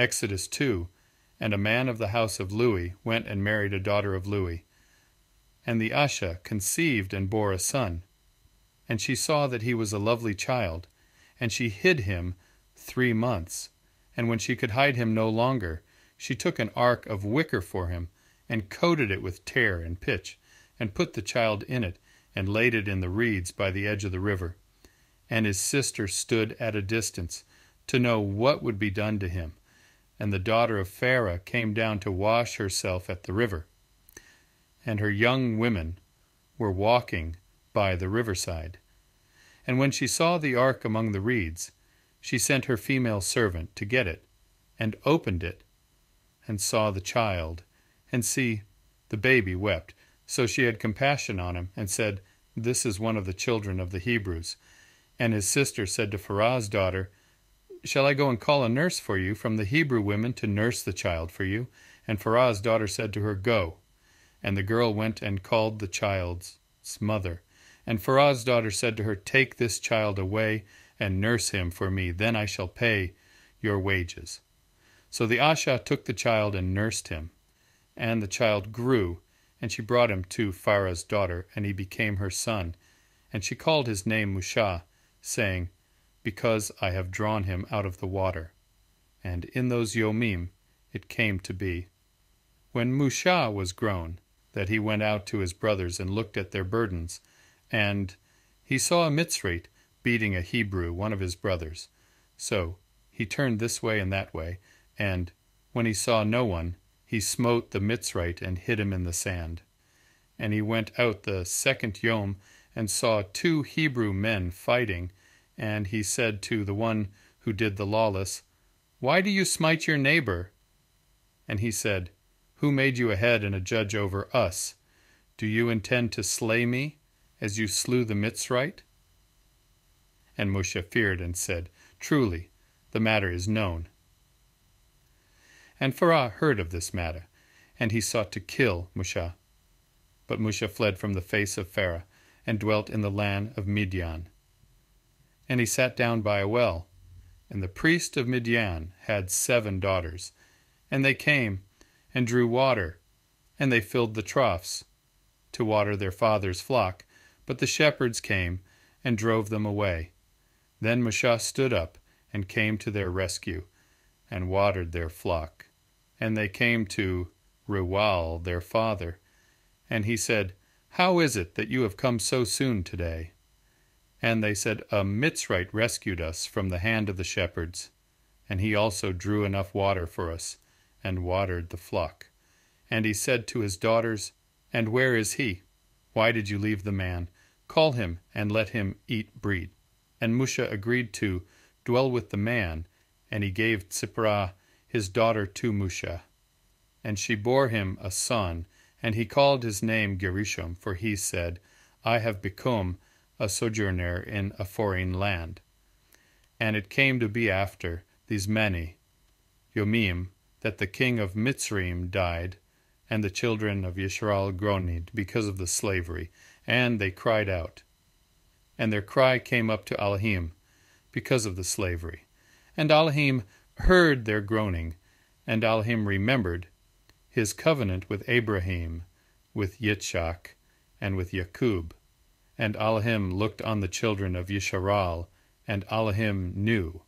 Exodus 2. And a man of the house of Lui went and married a daughter of Lui. And the Asha conceived and bore a son. And she saw that he was a lovely child, and she hid him 3 months. And when she could hide him no longer, she took an ark of wicker for him, and coated it with tear and pitch, and put the child in it, and laid it in the reeds by the edge of the river. And his sister stood at a distance, to know what would be done to him. And the daughter of Pharaoh came down to wash herself at the river. And her young women were walking by the riverside. And when she saw the ark among the reeds, she sent her female servant to get it, and opened it, and saw the child, and see, the baby wept. So she had compassion on him, and said, This is one of the children of the Hebrews. And his sister said to Pharaoh's daughter, Shall I go and call a nurse for you from the Hebrew women to nurse the child for you? And Pharaoh's daughter said to her, Go. And the girl went and called the child's mother. And Pharaoh's daughter said to her, Take this child away and nurse him for me, then I shall pay your wages. So the Asha took the child and nursed him. And the child grew, and she brought him to Pharaoh's daughter, and he became her son. And she called his name Moshe, saying, Because I have drawn him out of the water. And in those Yomim it came to be, when Moshe was grown, that he went out to his brothers and looked at their burdens, and he saw a Mitzrite beating a Hebrew, one of his brothers. So he turned this way and that way, and when he saw no one, he smote the Mitzrite and hid him in the sand. And he went out the second Yom and saw 2 Hebrew men fighting, and he said to the one who did the lawless, Why do you smite your neighbor? And he said, Who made you a head and a judge over us? Do you intend to slay me, as you slew the Mitzrite? And Moshe feared and said, Truly, the matter is known. And Pharaoh heard of this matter, and he sought to kill Moshe. But Moshe fled from the face of Pharaoh, and dwelt in the land of Midian. And he sat down by a well, and the priest of Midian had 7 daughters. And they came and drew water, and they filled the troughs to water their father's flock. But the shepherds came and drove them away. Then Moshe stood up and came to their rescue, and watered their flock. And they came to Reuel their father, and he said, How is it that you have come so soon today? And they said, A Mitzrite rescued us from the hand of the shepherds, and he also drew enough water for us, and watered the flock. And he said to his daughters, And where is he? Why did you leave the man? Call him, and let him eat bread. And Moshe agreed to dwell with the man, and he gave Zipporah his daughter to Moshe. And she bore him a son, and he called his name Gerishom, for he said, I have become a sojourner in a foreign land. And it came to be after these many Yomim that the king of Mitzrayim died, and the children of Yisrael groaned because of the slavery, and they cried out. And their cry came up to Elohim because of the slavery. And Elohim heard their groaning, and Elohim remembered his covenant with Abraham, with Yitzchak, and with Jacob. And Elohim looked on the children of Yisrael, and Elohim knew